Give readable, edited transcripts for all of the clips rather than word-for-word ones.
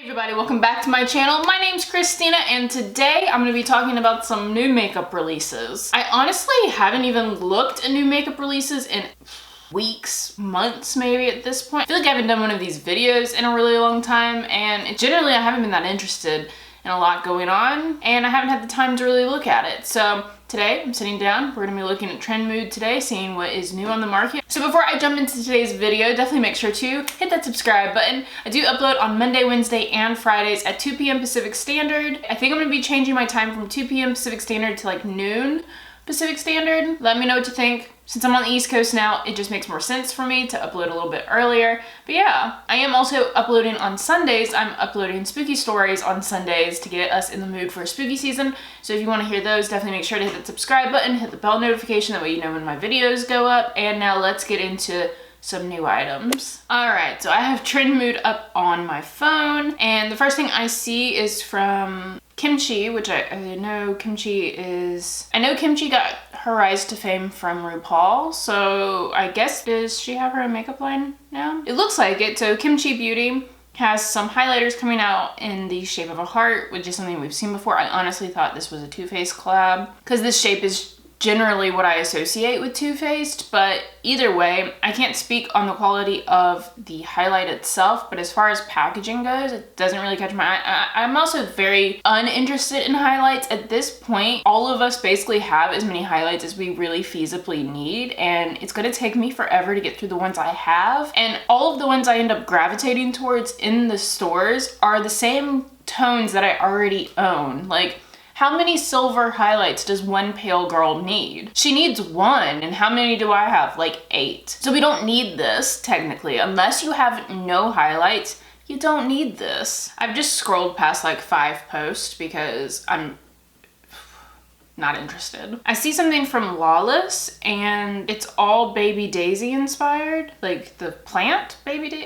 Hey everybody, welcome back to my channel. My name's Christina and today I'm going to be talking about some new makeup releases. I honestly haven't even looked at new makeup releases in weeks, months maybe at this point. I feel like I haven't done one of these videos in a really long time and generally I haven't been that interested in a lot going on and I haven't had the time to really look at it. So today I'm sitting down, we're gonna be looking at Trend Mood today, seeing what is new on the market. So before I jump into today's video, definitely make sure to hit that subscribe button. I do upload on Monday, Wednesday, and Fridays at 2 p.m. Pacific Standard. I think I'm gonna be changing my time from 2 p.m. Pacific Standard to like noon Pacific Standard. Let me know what you think. Since I'm on the East Coast now, it just makes more sense for me to upload a little bit earlier. But yeah, I am also uploading on Sundays. I'm uploading spooky stories on Sundays to get us in the mood for spooky season. So if you want to hear those, definitely make sure to hit that subscribe button, hit the bell notification, that way you know when my videos go up. And now let's get into some new items. All right, so I have Trend Mood up on my phone. And the first thing I see is from Kimchi, which I know Kimchi is... I know Kimchi got her rise to fame from RuPaul, so I guess does she have her own makeup line now? It looks like it. So Kimchi Beauty has some highlighters coming out in the shape of a heart, which is something we've seen before. I honestly thought this was a Too Faced collab because this shape is generally what I associate with Too Faced, but either way, I can't speak on the quality of the highlight itself, but as far as packaging goes, it doesn't really catch my eye. I'm also very uninterested in highlights. At this point, all of us basically have as many highlights as we really feasibly need, and it's gonna take me forever to get through the ones I have, and all of the ones I end up gravitating towards in the stores are the same tones that I already own. Like, how many silver highlights does one pale girl need? She needs one, and how many do I have? Like 8. So we don't need this, technically. Unless you have no highlights, you don't need this. I've just scrolled past like 5 posts because I'm not interested. I see something from Lawless and it's all Baby Daisy inspired. Like the plant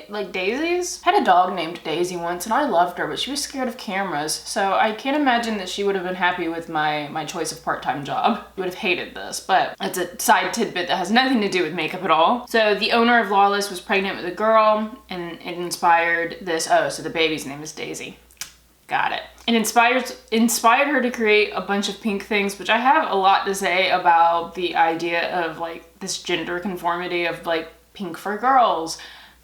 like daisies. I had a dog named Daisy once and I loved her, but she was scared of cameras. So I can't imagine that she would have been happy with my choice of part-time job. She would have hated this, but it's a side tidbit that has nothing to do with makeup at all. So the owner of Lawless was pregnant with a girl and it inspired this. Oh, so the baby's name is Daisy. Got it. It inspired her to create a bunch of pink things, which I have a lot to say about the idea of like this gender conformity of like pink for girls,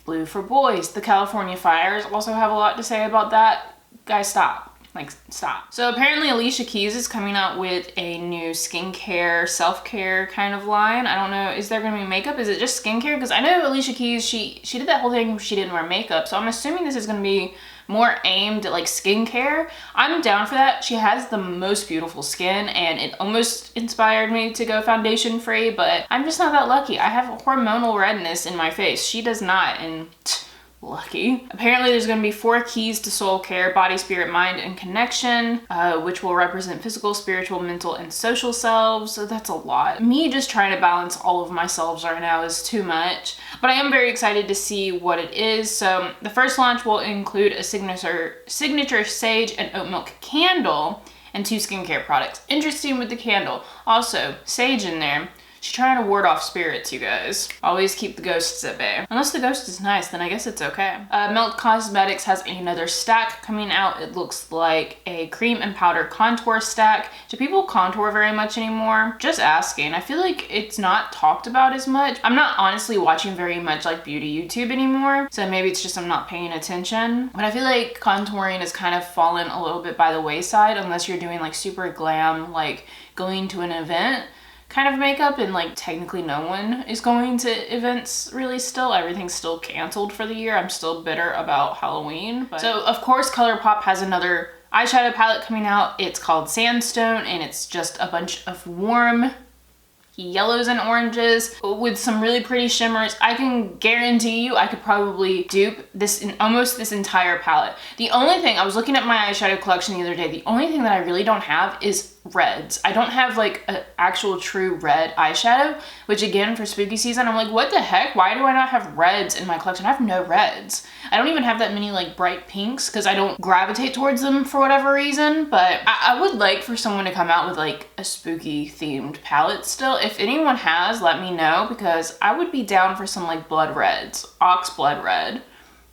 blue for boys. The California fires also have a lot to say about that. Guys, stop. Like, stop. So apparently Alicia Keys is coming out with a new skincare, self-care kind of line. I don't know, is there gonna be makeup? Is it just skincare? Because I know Alicia Keys, she did that whole thing where she didn't wear makeup. So I'm assuming this is gonna be more aimed at like skincare. I'm down for that. She has the most beautiful skin and it almost inspired me to go foundation free, but I'm just not that lucky. I have hormonal redness in my face. She does not, and lucky. Apparently there's going to be 4 keys to soul care: body, spirit, mind, and connection, which will represent physical, spiritual, mental, and social selves. So that's a lot. Me just trying to balance all of my selves right now is too much, but I am very excited to see what it is. So the first launch will include a signature sage and oat milk candle and 2 skincare products. Interesting with the candle. Also, sage in there. She's trying to ward off spirits, you guys. Always keep the ghosts at bay. Unless the ghost is nice, then I guess it's okay. Melt Cosmetics has another stack coming out. It looks like a cream and powder contour stack. Do people contour very much anymore? Just asking. I feel like it's not talked about as much. I'm not honestly watching very much like beauty YouTube anymore, so maybe it's just I'm not paying attention. But I feel like contouring has kind of fallen a little bit by the wayside unless you're doing like super glam, like going to an event kind of makeup, and like technically no one is going to events really still. Everything's still canceled for the year. I'm still bitter about Halloween. But so of course Colourpop has another eyeshadow palette coming out. It's called Sandstone and it's just a bunch of warm yellows and oranges with some really pretty shimmers. I can guarantee you I could probably dupe this in almost this entire palette. The only thing, I was looking at my eyeshadow collection the other day, the only thing that I really don't have is reds. I don't have like an actual true red eyeshadow, which again for spooky season I'm like, what the heck, why do I not have reds in my collection? I have no reds. I don't even have that many like bright pinks because I don't gravitate towards them for whatever reason, but I would like for someone to come out with like a spooky themed palette still. If anyone has, let me know because I would be down for some like blood reds, ox blood red.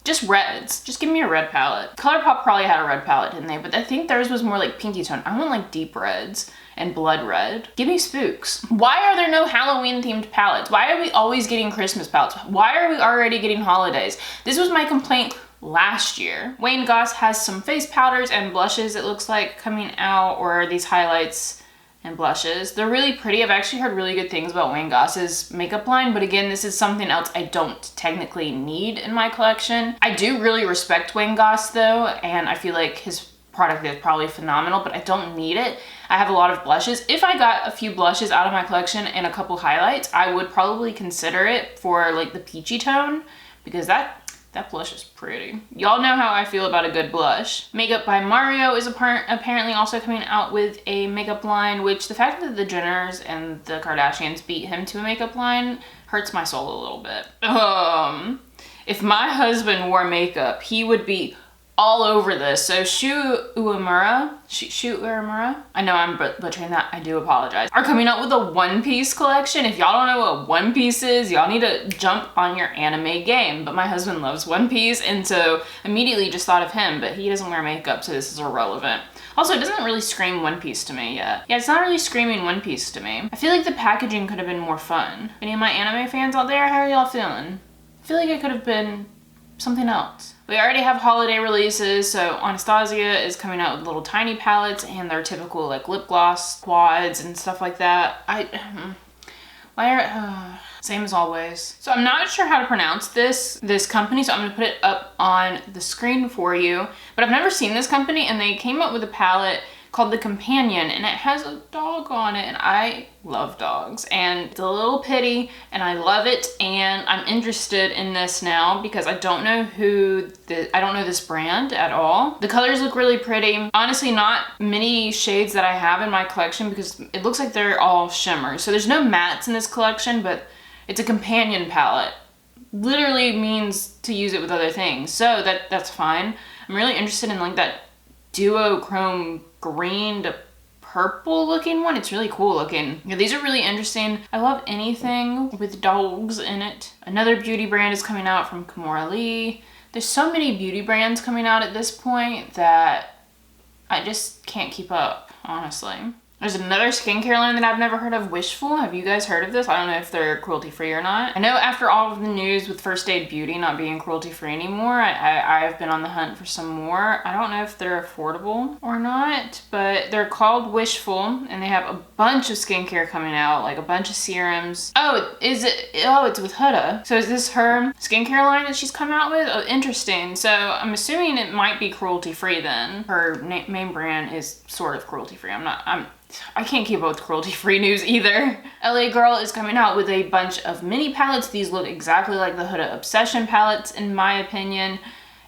Just reds. Just give me a red palette. Colourpop probably had a red palette, didn't they? But I think theirs was more like pinky tone. I want like deep reds and blood red. Give me spooks. Why are there no Halloween themed palettes? Why are we always getting Christmas palettes? Why are we already getting holidays? This was my complaint last year. Wayne Goss has some face powders and blushes, it looks like, coming out, or these highlights and blushes. They're really pretty. I've actually heard really good things about Wayne Goss's makeup line, but again, this is something else I don't technically need in my collection. I do really respect Wayne Goss though, and I feel like his product is probably phenomenal, but I don't need it. I have a lot of blushes. If I got a few blushes out of my collection and a couple highlights, I would probably consider it for like the peachy tone, because that blush is pretty. Y'all know how I feel about a good blush. Makeup by Mario is apparently also coming out with a makeup line, which the fact that the Jenners and the Kardashians beat him to a makeup line hurts my soul a little bit. If my husband wore makeup, he would be all over this. So Shu Uemura, I know I'm butchering that, I do apologize, are coming out with a One Piece collection. If y'all don't know what One Piece is, y'all need to jump on your anime game. But my husband loves One Piece, and so immediately just thought of him, but he doesn't wear makeup, so this is irrelevant. Also, it doesn't really scream One Piece to me yet. Yeah, it's not really screaming One Piece to me. I feel like the packaging could have been more fun. Any of my anime fans out there, how are y'all feeling? I feel like it could have been something else. We already have holiday releases, so Anastasia is coming out with little tiny palettes and their typical like lip gloss quads and stuff like that. Same as always. So I'm not sure how to pronounce this company, so I'm gonna put it up on the screen for you. But I've never seen this company, and they came up with a palette called The Companion, and it has a dog on it, and I love dogs, and it's a little pitty, and I love it, and I'm interested in this now because I don't know this brand at all. The colors look really pretty. Honestly, not many shades that I have in my collection because it looks like they're all shimmers. So there's no mattes in this collection, but it's a companion palette. Literally means to use it with other things, so that's fine. I'm really interested in like that duochrome green to purple looking one. It's really cool looking. Yeah, these are really interesting. I love anything with dogs in it. Another beauty brand is coming out from Kimora Lee. There's so many beauty brands coming out at this point that I just can't keep up, honestly. There's another skincare line that I've never heard of, Wishful. Have you guys heard of this? I don't know if they're cruelty-free or not. I know after all of the news with First Aid Beauty not being cruelty-free anymore, I've been on the hunt for some more. I don't know if they're affordable or not, but they're called Wishful, and they have a bunch of skincare coming out, like a bunch of serums. Oh, it's with Huda. So is this her skincare line that she's come out with? Oh, interesting. So I'm assuming it might be cruelty-free then. Her main brand is sort of cruelty-free. I can't keep up with cruelty-free news either. LA Girl is coming out with a bunch of mini palettes. These look exactly like the Huda Obsession palettes, in my opinion.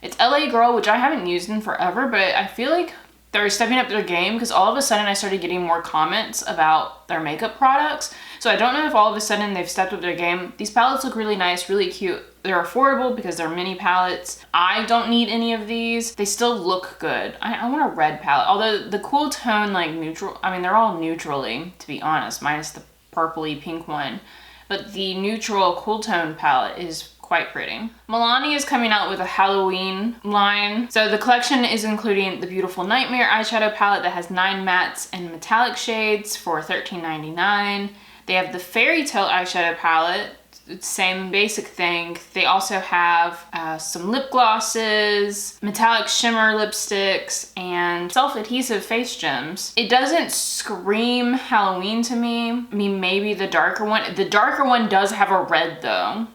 It's LA Girl, which I haven't used in forever, but I feel like they're stepping up their game because all of a sudden I started getting more comments about their makeup products. So I don't know if all of a sudden they've stepped up their game. These palettes look really nice, really cute. They're affordable because they're mini palettes. I don't need any of these. They still look good. I want a red palette. Although the cool tone, like neutral, I mean, they're all neutrally, to be honest, minus the purpley pink one. But the neutral cool tone palette is quite pretty. Milani is coming out with a Halloween line. So the collection is including the beautiful Nightmare eyeshadow palette that has 9 mattes and metallic shades for $13.99. They have the Fairy Tale eyeshadow palette, same basic thing. They also have some lip glosses, metallic shimmer lipsticks, and self-adhesive face gems. It doesn't scream Halloween to me. I mean, maybe the darker one. The darker one does have a red though.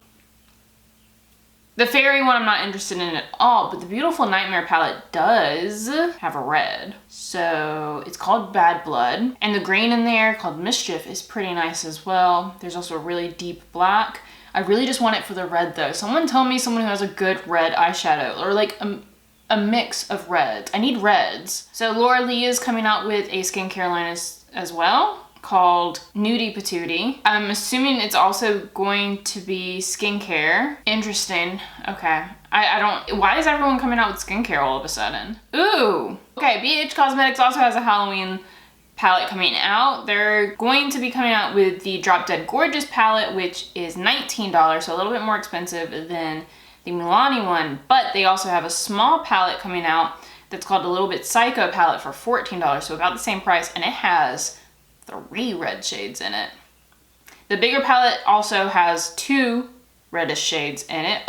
The fairy one I'm not interested in at all, but the beautiful Nightmare palette does have a red. So it's called Bad Blood. And the green in there called Mischief is pretty nice as well. There's also a really deep black. I really just want it for the red though. Someone tell me someone who has a good red eyeshadow, or like a mix of reds. I need reds. So Laura Lee is coming out with a skincare line as well, called Nudie Patootie. I'm assuming it's also going to be skincare. Interesting. Okay. Why is everyone coming out with skincare all of a sudden? Ooh. Okay, BH Cosmetics also has a Halloween palette coming out. They're going to be coming out with the Drop Dead Gorgeous palette, which is $19, so a little bit more expensive than the Milani one, but they also have a small palette coming out that's called a Little Bit Psycho palette for $14, so about the same price, and it has 3 red shades in it. The bigger palette also has 2 reddish shades in it.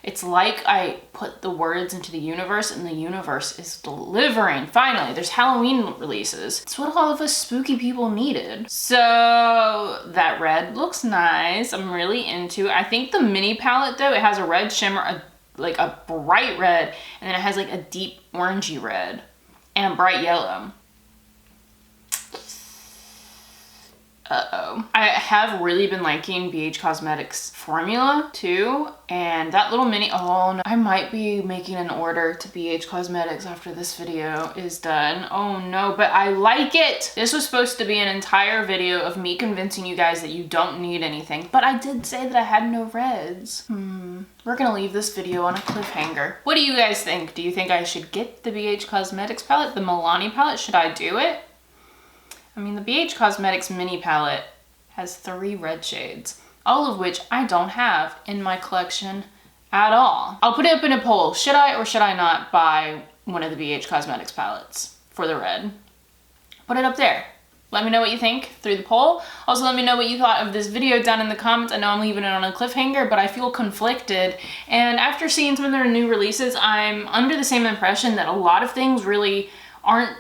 It's like I put the words into the universe and the universe is delivering. Finally, there's Halloween releases. It's what all of us spooky people needed. So that red looks nice. I'm really into it. I think the mini palette though, it has a red shimmer, like a bright red, and then it has like a deep orangey red and a bright yellow. Uh-oh. I have really been liking BH Cosmetics formula too, and that little mini, oh no, I might be making an order to BH Cosmetics after this video is done. Oh no, but I like it. This was supposed to be an entire video of me convincing you guys that you don't need anything, but I did say that I had no reds. We're gonna leave this video on a cliffhanger. What do you guys think? Do you think I should get the BH Cosmetics palette, the Milani palette? Should I do it? I mean, the BH Cosmetics mini palette has 3 red shades, all of which I don't have in my collection at all. I'll put it up in a poll. Should I or should I not buy one of the BH Cosmetics palettes for the red? Put it up there. Let me know what you think through the poll. Also, let me know what you thought of this video down in the comments. I know I'm leaving it on a cliffhanger, but I feel conflicted. And after seeing some of their new releases, I'm under the same impression that a lot of things really aren't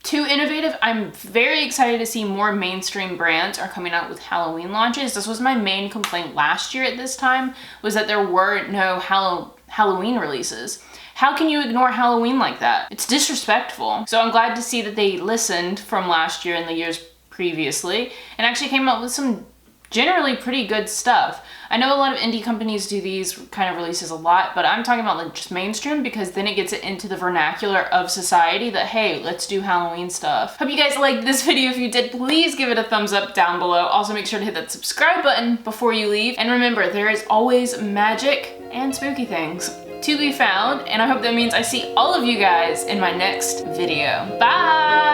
too innovative. I'm very excited to see more mainstream brands are coming out with Halloween launches. This was my main complaint last year at this time, was that there were no Halloween releases. How can you ignore Halloween like that? It's disrespectful. So I'm glad to see that they listened from last year and the years previously and actually came up with some generally pretty good stuff. I know a lot of indie companies do these kind of releases a lot, but I'm talking about like just mainstream because then it gets it into the vernacular of society that, hey, let's do Halloween stuff. Hope you guys liked this video. If you did, please give it a thumbs up down below. Also make sure to hit that subscribe button before you leave. And remember, there is always magic and spooky things to be found. And I hope that means I see all of you guys in my next video. Bye!